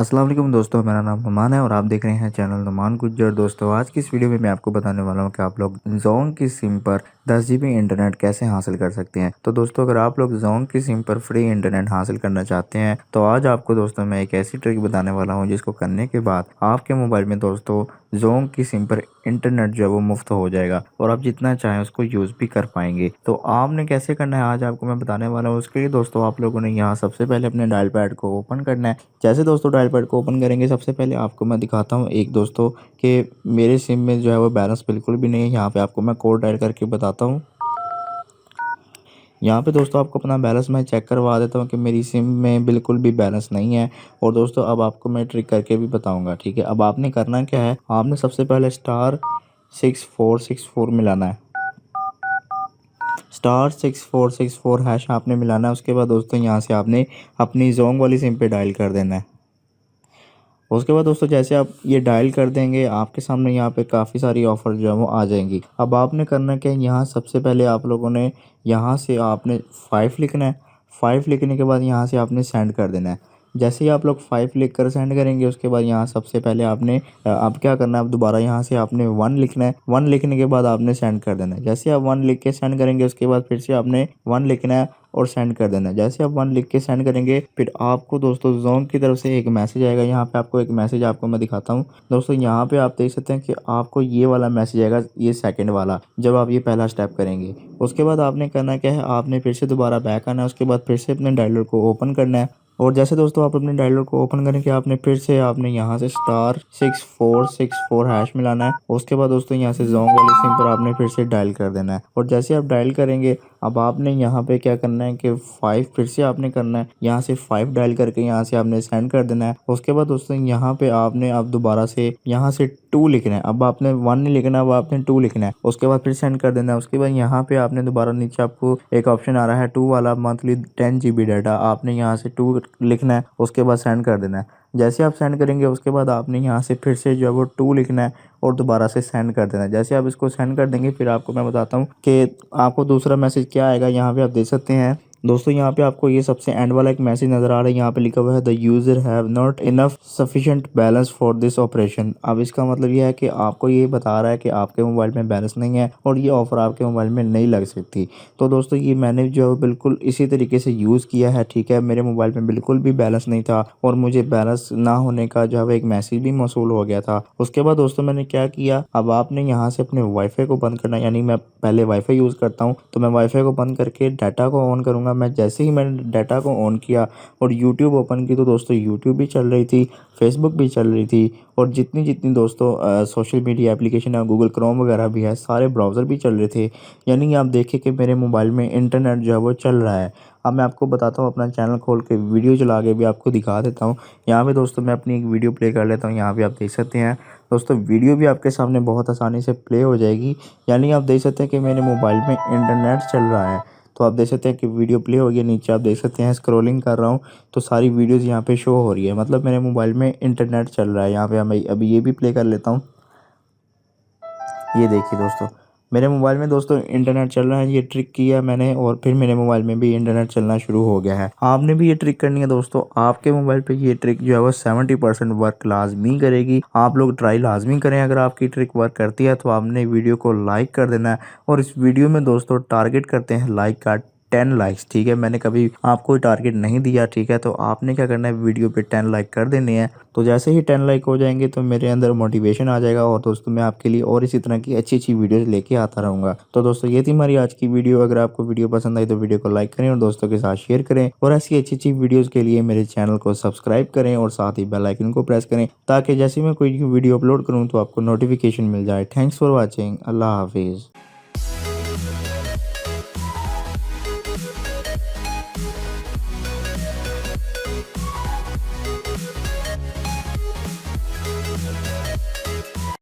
अस्सलाम वालेकुम दोस्तों, मेरा नाम नुमान है और आप देख रहे हैं चैनल नुमान गुज्जर। दोस्तों आज की इस वीडियो में मैं आपको बताने वाला हूं कि आप लोग जोंग की सिम पर 10 GB इंटरनेट कैसे हासिल कर सकते हैं। तो दोस्तों अगर आप लोग जोंग की सिम पर फ्री इंटरनेट हासिल करना चाहते हैं तो आज आपको दोस्तों मैं एक ऐसी ट्रिक बताने वाला हूँ जिसको करने के बाद आपके मोबाइल में दोस्तों जोंग की सिम पर इंटरनेट जो है वो मुफ्त हो जाएगा और आप जितना चाहें उसको यूज़ भी कर पाएंगे। तो आपने कैसे करना है आज आपको मैं बताने वाला हूँ। उसके लिए दोस्तों आप लोगों ने यहाँ सबसे पहले अपने डायल पैड को ओपन करना है। जैसे दोस्तों डायल पैड को ओपन करेंगे सबसे पहले आपको मैं दिखाता हूँ एक दोस्तों कि मेरे सिम में जो है वो बैलेंस बिल्कुल भी नहीं है। यहाँ पे आपको मैं कोड डायल करके बताता हूँ। यहाँ पे दोस्तों आपको अपना बैलेंस मैं चेक करवा देता हूँ कि मेरी सिम में बिल्कुल भी बैलेंस नहीं है। और दोस्तों अब आपको मैं ट्रिक करके भी बताऊँगा, ठीक है। अब आपने करना क्या है, आपने सबसे पहले *6464 मिलाना है। *6464 # आपने मिलाना है। उसके बाद दोस्तों यहाँ से आपने अपनी जोंग वाली सिम पे डायल कर देना है। उसके बाद दोस्तों जैसे आप ये डायल कर देंगे आपके सामने यहाँ पे काफ़ी सारी ऑफ़र जो है वो आ जाएंगी। अब आपने करना क्या है, यहाँ सबसे पहले आप लोगों ने यहाँ से आपने 5 लिखना है। 5 लिखने के बाद यहाँ से आपने सेंड कर देना है। जैसे ही आप लोग 5 लिख कर सेंड करेंगे उसके बाद यहाँ सबसे पहले आपने अब क्या करना है, अब दोबारा यहाँ से आपने 1 लिखना है। 1 लिखने के बाद आपने सेंड कर देना है। जैसे आप 1 लिख के सेंड करेंगे उसके बाद फिर से आपने 1 लिखना है और सेंड कर देना है। जैसे आप 1 लिख के सेंड करेंगे फिर आपको दोस्तों जोंग की तरफ से एक मैसेज आएगा। यहाँ पे आपको एक मैसेज आपको मैं दिखाता हूँ दोस्तों। यहाँ पे आप देख सकते हैं कि आपको ये वाला मैसेज आएगा, ये सेकंड वाला, जब आप ये पहला स्टेप करेंगे। उसके बाद आपने करना क्या है, आपने फिर से दोबारा बैक आना है। उसके बाद फिर से अपने डायलर को ओपन करना है। और जैसे दोस्तों आप अपने डायलर को ओपन करेंगे आपने फिर से आपने यहाँ से *6464 # मिलाना है। उसके बाद दोस्तों यहाँ से जोंग वाली सिम पर आपने फिर से डायल कर देना है। और जैसे आप डायल करेंगे अब आपने यहाँ पे क्या करना है कि 5 फिर से आपने करना है। यहाँ से 5 डायल करके यहाँ से आपने सेंड कर देना है। उसके बाद दोस्तों यहाँ पे आपने अब दोबारा से यहाँ से 2 लिखना है। अब आपने 1 नहीं लिखना, अब आपने 2 लिखना है। उसके बाद फिर सेंड कर देना है। उसके बाद यहाँ पे आपने दोबारा नीचे आपको एक ऑप्शन आ रहा है 2 वाला, मंथली 10 GB डाटा, आपने यहाँ से 2 लिखना है। उसके बाद सेंड कर देना है। जैसे आप सेंड करेंगे उसके बाद आपने यहाँ से फिर से जो है वो 2 लिखना है और दोबारा से सेंड कर देना है। जैसे आप इसको सेंड कर देंगे फिर आपको मैं बताता हूँ कि आपको दूसरा मैसेज क्या आएगा। यहाँ पे आप देख सकते हैं दोस्तों, यहाँ पे आपको ये सबसे एंड वाला एक मैसेज नज़र आ रहा है। यहाँ पे लिखा हुआ है the user have not enough sufficient balance for this operation. अब इसका मतलब ये है कि आपको ये बता रहा है कि आपके मोबाइल में बैलेंस नहीं है और ये ऑफ़र आपके मोबाइल में नहीं लग सकती। तो दोस्तों ये मैंने जो है बिल्कुल इसी तरीके से यूज़ किया है, ठीक है। मेरे मोबाइल में बिल्कुल भी बैलेंस नहीं था और मुझे बैलेंस ना होने का जो है एक मैसेज भी मौसूल हो गया था। उसके बाद दोस्तों मैंने क्या किया, अब आपने यहाँ से अपने वाईफाई को बंद करना, यानी मैं पहले वाईफाई यूज़ करता हूँ तो मैं वाईफाई को बंद करके डाटा को ऑन करूँगा। मैं जैसे ही मैंने डाटा को ऑन किया और यूट्यूब ओपन की तो दोस्तों यूट्यूब भी चल रही थी, फेसबुक भी चल रही थी और जितनी जितनी दोस्तों सोशल मीडिया एप्लीकेशन है, गूगल क्रोम वगैरह भी है, सारे ब्राउज़र भी चल रहे थे। यानी आप देखिए कि मेरे मोबाइल में इंटरनेट जो है वो चल रहा है। अब मैं आपको बताता हूँ, अपना चैनल खोल के वीडियो चला के भी आपको दिखा देता हूँ। यहाँ पे दोस्तों मैं अपनी एक वीडियो प्ले कर लेता हूँ। यहाँ पे आप देख सकते हैं दोस्तों वीडियो भी आपके सामने बहुत आसानी से प्ले हो जाएगी। यानी आप देख सकते हैं कि मेरे मोबाइल में इंटरनेट चल रहा है। तो आप देख सकते हैं कि वीडियो प्ले हो गया। नीचे आप देख सकते हैं स्क्रॉलिंग कर रहा हूँ तो सारी वीडियोज़ यहाँ पे शो हो रही है, मतलब मेरे मोबाइल में इंटरनेट चल रहा है। यहाँ पे मैं अभी ये भी प्ले कर लेता हूँ। ये देखिए दोस्तों मेरे मोबाइल में दोस्तों इंटरनेट चल रहा है। ये ट्रिक किया मैंने और फिर मेरे मोबाइल में भी इंटरनेट चलना शुरू हो गया है। आपने भी ये ट्रिक करनी है दोस्तों। आपके मोबाइल पे ये ट्रिक जो है वो 70% वर्क लाजमी करेगी। आप लोग ट्राई लाजमी करें। अगर आपकी ट्रिक वर्क करती है तो आपने वीडियो को लाइक कर देना है और इस वीडियो में दोस्तों टारगेट करते हैं लाइक का 10 लाइक्स, ठीक है। मैंने कभी आपको टारगेट नहीं दिया, ठीक है। तो आपने क्या करना है, वीडियो पे 10 लाइक कर देने हैं। तो जैसे ही 10 लाइक हो जाएंगे तो मेरे अंदर मोटिवेशन आ जाएगा और दोस्तों मैं आपके लिए और इसी तरह की अच्छी अच्छी वीडियोस लेके आता रहूँगा। तो दोस्तों ये थी हमारी आज की वीडियो। अगर आपको वीडियो पसंद आई तो वीडियो को लाइक करें और दोस्तों के साथ शेयर करें और ऐसी अच्छी अच्छी वीडियोज़ के लिए मेरे चैनल को सब्सक्राइब करें और साथ ही बेल आइकन को प्रेस करें ताकि जैसे मैं कोई वीडियो अपलोड करूँ तो आपको नोटिफिकेशन मिल जाए। Thanks for watching. अल्लाह हाफिज़।